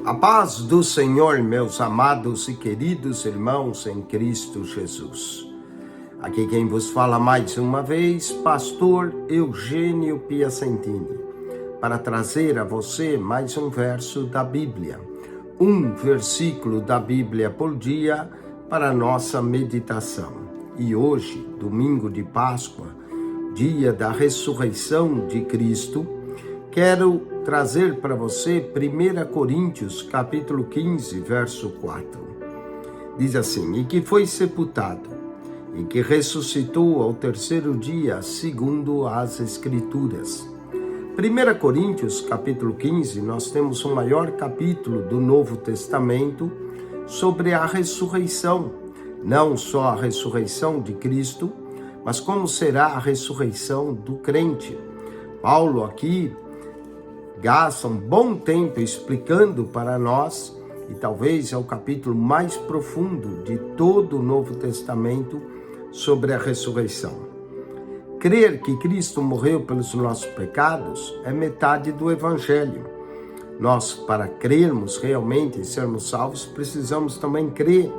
A paz do Senhor, meus amados e queridos irmãos em Cristo Jesus. Aqui quem vos fala mais uma vez, pastor Eugênio Piacentini, para trazer a você mais um verso da Bíblia, um versículo da Bíblia por dia para a nossa meditação. E hoje, domingo de Páscoa, dia da ressurreição de Cristo, quero trazer para você 1 Coríntios, capítulo 15, verso 4. Diz assim: e que foi sepultado, e que ressuscitou ao terceiro dia, segundo as Escrituras. 1 Coríntios, capítulo 15, nós temos o maior capítulo do Novo Testamento sobre a ressurreição. Não só a ressurreição de Cristo, mas como será a ressurreição do crente. Paulo aqui gasta um bom tempo explicando para nós, e talvez é o capítulo mais profundo de todo o Novo Testamento sobre a ressurreição. Crer que Cristo morreu pelos nossos pecados é metade do Evangelho. Nós, para crermos realmente e sermos salvos, precisamos também crer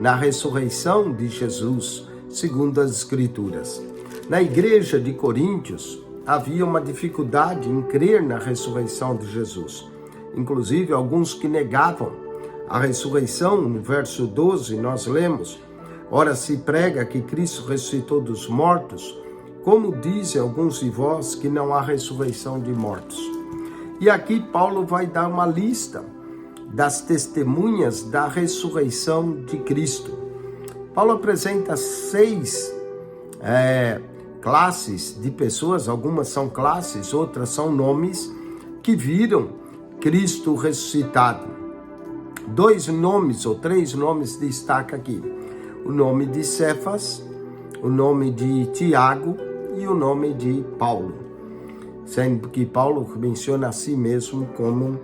na ressurreição de Jesus, segundo as Escrituras. Na igreja de Coríntios, havia uma dificuldade em crer na ressurreição de Jesus. Inclusive, alguns que negavam a ressurreição. No verso 12, nós lemos: ora, se prega que Cristo ressuscitou dos mortos, como dizem alguns de vós que não há ressurreição de mortos? E aqui Paulo vai dar uma lista das testemunhas da ressurreição de Cristo. Paulo apresenta 6 classes de pessoas, algumas são classes, outras são nomes, que viram Cristo ressuscitado. 2 nomes ou 3 nomes destaca aqui: o nome de Cefas, o nome de Tiago e o nome de Paulo, sendo que Paulo menciona a si mesmo como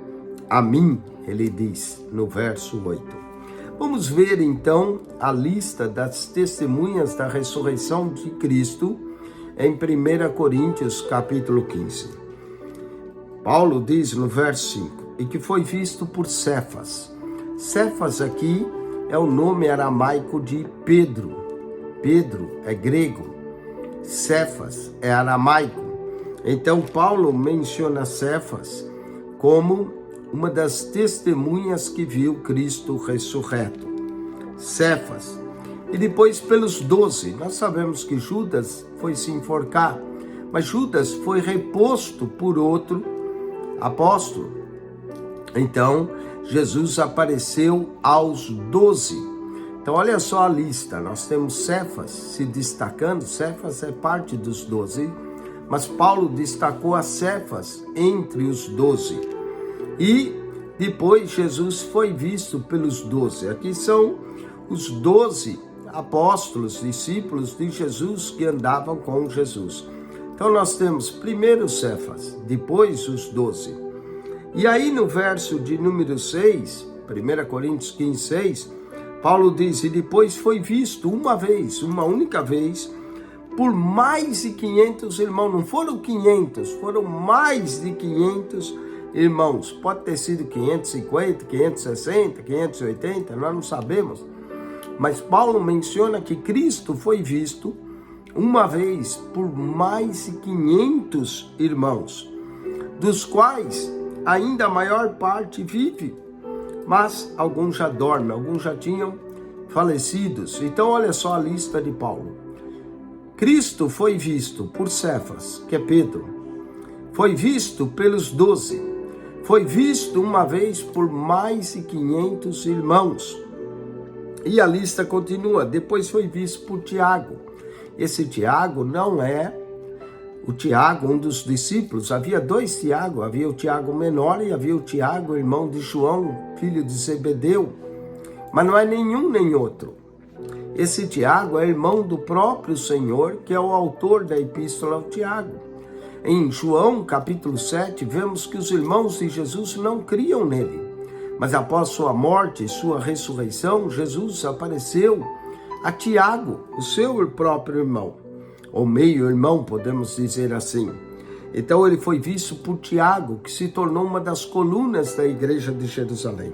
a mim, ele diz no verso 8. Vamos ver então a lista das testemunhas da ressurreição de Cristo em 1 Coríntios capítulo 15. Paulo diz no verso 5, e que foi visto por Cefas. Cefas aqui é o nome aramaico de Pedro. Pedro é grego, Cefas é aramaico. Então Paulo menciona Cefas como uma das testemunhas que viu Cristo ressurreto. Cefas. E depois pelos 12, nós sabemos que Judas foi se enforcar, mas Judas foi reposto por outro apóstolo. Então, Jesus apareceu aos 12. Então, olha só a lista, nós temos Cefas se destacando. Cefas é parte dos 12, mas Paulo destacou a Cefas entre os 12. E depois Jesus foi visto pelos 12. Aqui são os 12 apóstolos, discípulos de Jesus que andavam com Jesus. Então nós temos primeiro Cefas, depois os 12. E aí no verso de número 6, 1 Coríntios 15, 6, Paulo diz: e depois foi visto uma única vez, por mais de 500 irmãos. Não foram 500, foram mais de 500 irmãos. Pode ter sido 550, 560, 580, nós não sabemos. Mas Paulo menciona que Cristo foi visto uma vez por mais de 500 irmãos, dos quais ainda a maior parte vive, mas alguns já dormem, alguns já tinham falecidos. Então olha só a lista de Paulo. Cristo foi visto por Cefas, que é Pedro, foi visto pelos 12, foi visto uma vez por mais de 500 irmãos. E a lista continua. Depois foi visto por Tiago. Esse Tiago não é o Tiago, um dos discípulos. Havia 2 Tiago, havia o Tiago menor e havia o Tiago, irmão de João, filho de Zebedeu. Mas não é nenhum nem outro. Esse Tiago é irmão do próprio Senhor, que é o autor da epístola ao Tiago. Em João capítulo 7, vemos que os irmãos de Jesus não criam nele. Mas após sua morte e sua ressurreição, Jesus apareceu a Tiago, o seu próprio irmão, ou meio-irmão, podemos dizer assim. Então ele foi visto por Tiago, que se tornou uma das colunas da igreja de Jerusalém.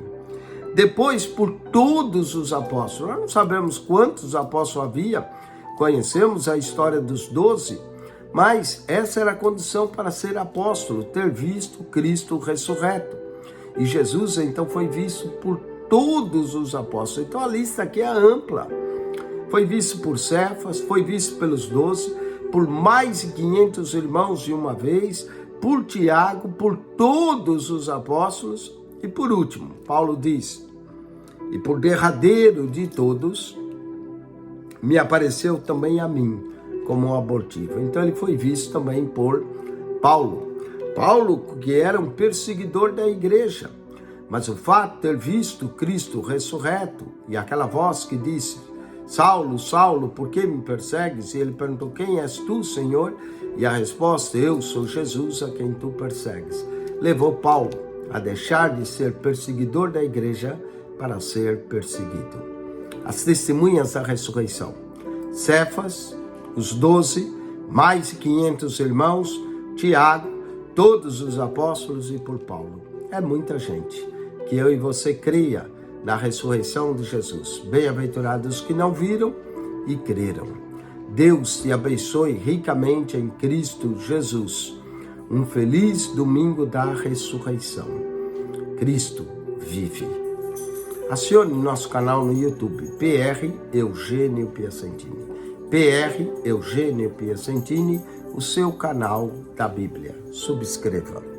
Depois por todos os apóstolos. Nós não sabemos quantos apóstolos havia, conhecemos a história dos 12, mas essa era a condição para ser apóstolo, ter visto Cristo ressurreto. E Jesus então foi visto por todos os apóstolos. Então a lista aqui é ampla. Foi visto por Cefas, foi visto pelos 12, por mais de 500 irmãos de uma vez, por Tiago, por todos os apóstolos. E por último, Paulo diz, e por derradeiro de todos, me apareceu também a mim, como um abortivo. Então ele foi visto também por Paulo. Paulo, que era um perseguidor da igreja, mas o fato de ter visto Cristo ressurreto, e aquela voz que disse, Saulo, Saulo, por que me persegues? E ele perguntou, quem és tu, Senhor? E a resposta, eu sou Jesus a quem tu persegues. Levou Paulo a deixar de ser perseguidor da igreja para ser perseguido. As testemunhas da ressurreição. Cefas, os 12, mais de 500 irmãos, Tiago, todos os apóstolos e por Paulo. É muita gente. Que eu e você creia na ressurreição de Jesus. Bem-aventurados que não viram e creram. Deus te abençoe ricamente em Cristo Jesus. Um feliz domingo da ressurreição. Cristo vive. Acione nosso canal no YouTube, PR Eugênio Piacentini. PR Eugênio Piacentini, o seu canal da Bíblia. Subscreva.